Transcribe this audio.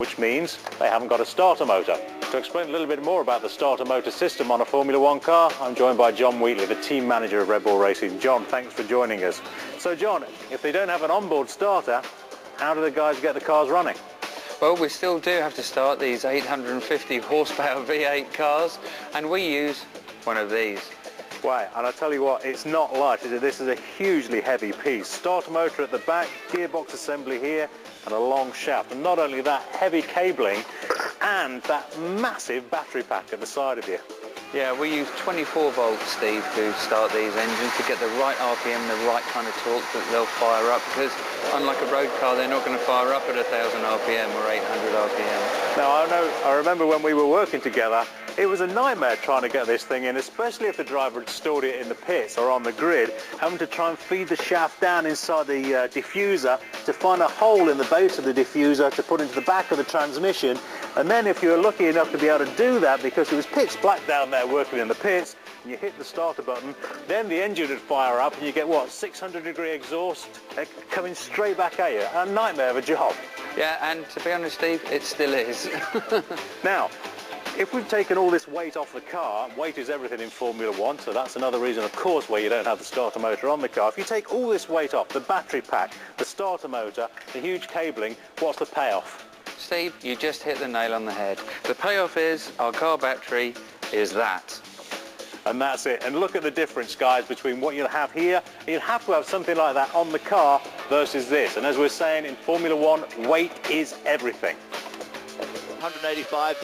which means they haven't got a starter motor. To explain a little bit more about the starter motor system on a Formula One car, I'm joined by John Wheatley, the team manager of Red Bull Racing. John, thanks for joining us. So John, if they don't have an onboard starter, how do the guys get the cars running? Well, we still do have to start these 850 horsepower V8 cars, and we use one of these. Wow, and I tell you what, it's not light, is it? This is a hugely heavy piece. Starter motor at the back, gearbox assembly here, and a long shaft. And not only that, heavy cabling and that massive battery pack at the side of you. Yeah, we use 24 volts, Steve, to start these engines to get the right RPM, the right kind of torque that they'll fire up, because unlike a road car, they're not going to fire up at 1,000 RPM or 800 RPM. Now, I remember when we were working together, it was a nightmare trying to get this thing in, especially if the driver had stored it in the pits or on the grid, having to try and feed the shaft down inside the diffuser to find a hole in the base of the diffuser to put into the back of the transmission. And then if you were lucky enough to be able to do that, because it was pitch black down there working in the pits, and you hit the starter button, then the engine would fire up and you get, what, 600-degree exhaust coming straight back at you. A nightmare of a job. Yeah, and to be honest, Steve, it still is. Now, if we've taken all this weight off the car, weight is everything in Formula One, so that's another reason, of course, why you don't have the starter motor on the car. If you take all this weight off, the battery pack, the starter motor, the huge cabling, what's the payoff? Steve, you just hit the nail on the head. The payoff is our car battery is that. And that's it. And look at the difference, guys, between what you'll have here. You'll have to have something like that on the car versus this. And as we're saying in Formula One, weight is everything. 185.